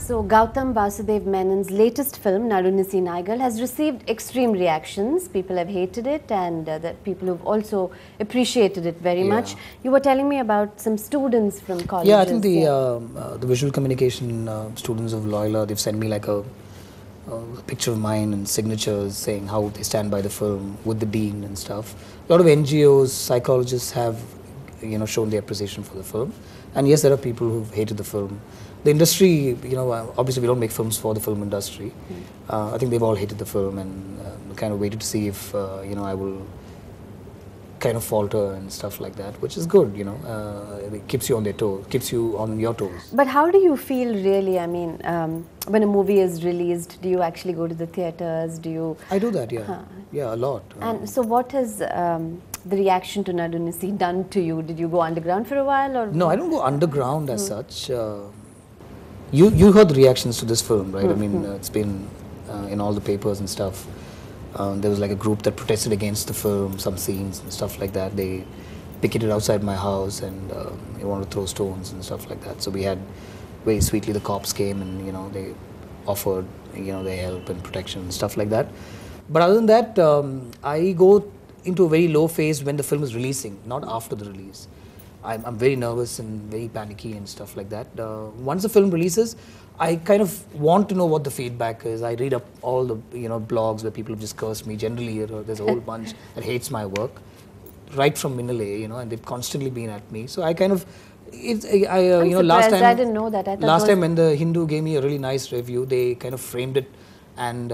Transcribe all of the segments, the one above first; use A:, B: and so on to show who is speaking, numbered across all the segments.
A: So, Gautham Vasudev Menon's latest film, Narunisi Naigal, has received extreme reactions. People have hated it, and that people have also appreciated it very much. You were telling me about some students from colleges.
B: Yeah, I think the visual communication students of Loyola, they've sent me like a picture of mine and signatures saying how they stand by the film with the dean and stuff. A lot of NGOs, psychologists have, shown their appreciation for the film. And yes, there are people who've hated the film. The industry, obviously we don't make films for the film industry. I think they've all hated the film and kind of waited to see if, I will kind of falter and stuff like that, which is good, it keeps you on their toes, keeps you on your toes.
A: But how do you feel really, I mean, when a movie is released, do you actually go to the theatres, do you...
B: I do that, yeah, yeah, a lot.
A: And so what has the reaction to Narunisi done to you? Did you go underground for a while? Or?
B: No, I don't go underground as such. You heard the reactions to this film, right? I mean, it's been in all the papers and stuff. There was like a group that protested against the film, some scenes and stuff like that. They picketed outside my house and they wanted to throw stones and stuff like that. So we had, very sweetly, the cops came and, they offered, their help and protection and stuff like that. But other than that, I go into a very low phase when the film is releasing, not after the release. I'm very nervous and very panicky and stuff like that. Once the film releases, I kind of want to know what the feedback is. I read up all the blogs where people have just cursed me. Generally, there's a whole bunch that hates my work, right from Minale, and they've constantly been at me. So I kind of, last time
A: I didn't know that.
B: Last time when the Hindu gave me a really nice review, they kind of framed it and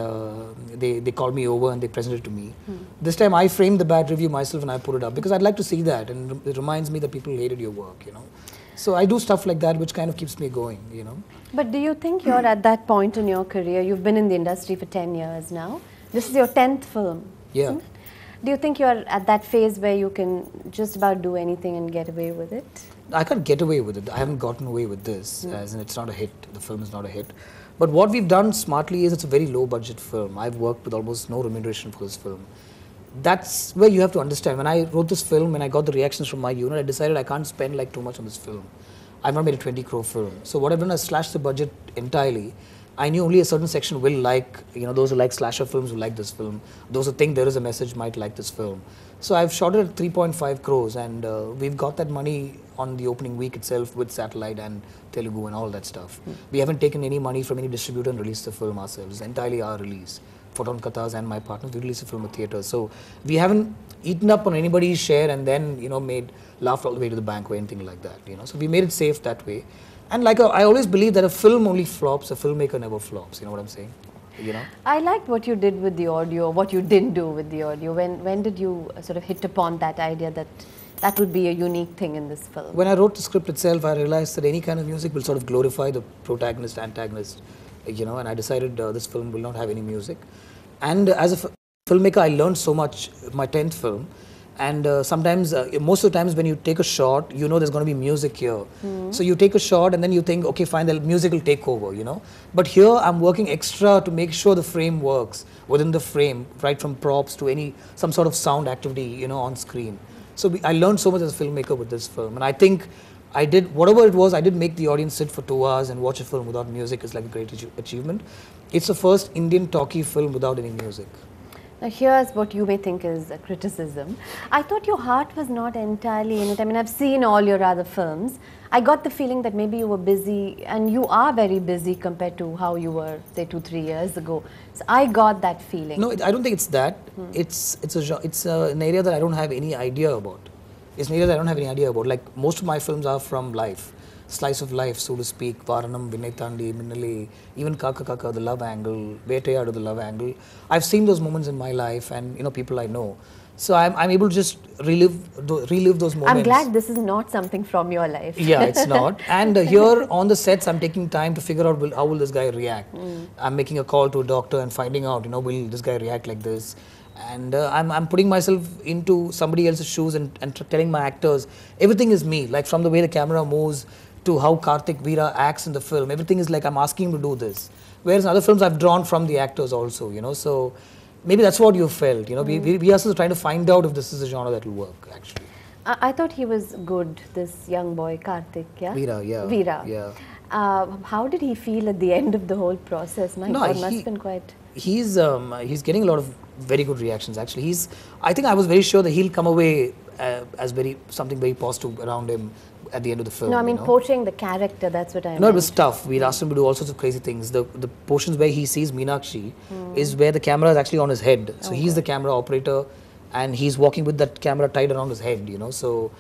B: they called me over and they presented it to me. This time I framed the bad review myself and I put it up because I'd like to see that, and it reminds me that people hated your work, So I do stuff like that which kind of keeps me going,
A: But do you think you're at that point in your career? You've been in the industry for 10 years now. This is your 10th film.
B: Yeah.
A: Do you think you're at that phase where you can just about do anything and get away with it?
B: I can't get away with it. I haven't gotten away with this, as in it's not a hit. The film is not a hit. But what we've done smartly is it's a very low budget film. I've worked with almost no remuneration for this film. That's where you have to understand. When I wrote this film and I got the reactions from my unit, I decided I can't spend like too much on this film. I've not made a 20 crore film. So what I've done is slashed the budget entirely. I knew only a certain section will like, those who like slasher films will like this film. Those who think there is a message might like this film. So I've shot it at 3.5 crores and we've got that money on the opening week itself with satellite and Telugu and all that stuff. We haven't taken any money from any distributor and released the film ourselves. It's entirely our release. Photon Kathas and my partners, we released the film at theatres. So we haven't eaten up on anybody's share and then, laughed all the way to the bank or anything like that, So we made it safe that way. And like I always believe that a film only flops, a filmmaker never flops, you know what I'm saying?
A: I liked what you did with the audio, what you didn't do with the audio. When did you sort of hit upon that idea that that would be a unique thing in this film?
B: When I wrote the script itself, I realized that any kind of music will sort of glorify the protagonist, antagonist, and I decided this film will not have any music. And as a filmmaker, I learned so much, my 10th film. And sometimes, most of the times when you take a shot, there's going to be music here. So you take a shot and then you think, okay, fine, the music will take over, But here I'm working extra to make sure the frame works within the frame, right from props to some sort of sound activity, on screen. So I learned so much as a filmmaker with this film. And I think I did, whatever it was, I did make the audience sit for 2 hours and watch a film without music. Is like a great achievement. It's the first Indian talkie film without any music.
A: Now here's what you may think is a criticism. I thought your heart was not entirely in it. I mean, I've seen all your other films. I got the feeling that maybe you were busy, and you are very busy compared to how you were, say, 2-3 years ago. So I got that feeling.
B: No, I don't think it's that. It's an area that I don't have any idea about. It's an area that I don't have any idea about. Like most of my films are from life. Slice of life, so to speak, Varanam, Vinaythandi, Minnale, even Kaka Kaka, the love angle, Vetayadu, the love angle. I've seen those moments in my life and, people I know. So I'm able to just relive those moments.
A: I'm glad this is not something from your life.
B: Yeah, it's not. And here on the sets, I'm taking time to figure out how will this guy react. I'm making a call to a doctor and finding out, will this guy react like this? And I'm putting myself into somebody else's shoes and telling my actors, everything is me. Like from the way the camera moves, to how Karthik Veera acts in the film. Everything is like I'm asking him to do this. Whereas in other films I've drawn from the actors also, So maybe that's what you felt, We are still trying to find out if this is a genre that will work, actually.
A: I thought he was good, this young boy, Karthik, yeah?
B: Veera, yeah.
A: Veera.
B: Yeah.
A: How did he feel at the end of the whole process? My
B: No,
A: God, must have been quite...
B: He's getting a lot of very good reactions. Actually, I think I was very sure that he'll come away as something very positive around him at the end of the film.
A: No, I mean portraying the character. That's what I meant.
B: No, it was tough. We asked him to do all sorts of crazy things. The portions where he sees Meenakshi is where the camera is actually on his head. So he's the camera operator, and he's walking with that camera tied around his head. So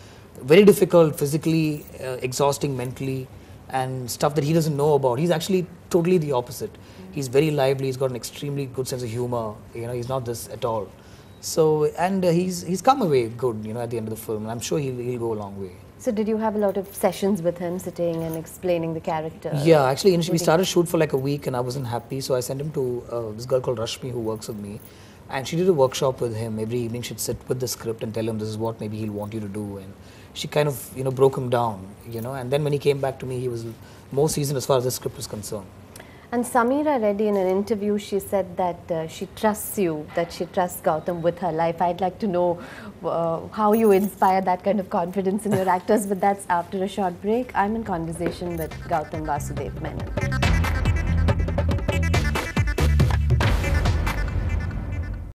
B: very difficult, physically exhausting, mentally, and stuff that he doesn't know about. He's actually totally the opposite. He's very lively. He's got an extremely good sense of humor. He's not this at all. So he's come away good. At the end of the film, and I'm sure he'll go a long way.
A: So did you have a lot of sessions with him, sitting and explaining the character?
B: Yeah, actually initially we started shoot for like a week and I wasn't happy, so I sent him to this girl called Rashmi who works with me, and she did a workshop with him. Every evening she'd sit with the script and tell him this is what maybe he'll want you to do, and she kind of broke him down, and then when he came back to me he was more seasoned as far as the script was concerned.
A: And Sameera Reddy, in an interview, she said that she trusts you, that she trusts Gautham with her life. I'd like to know how you inspire that kind of confidence in your actors, but that's after a short break. I'm in conversation with Gautham Vasudev Menon.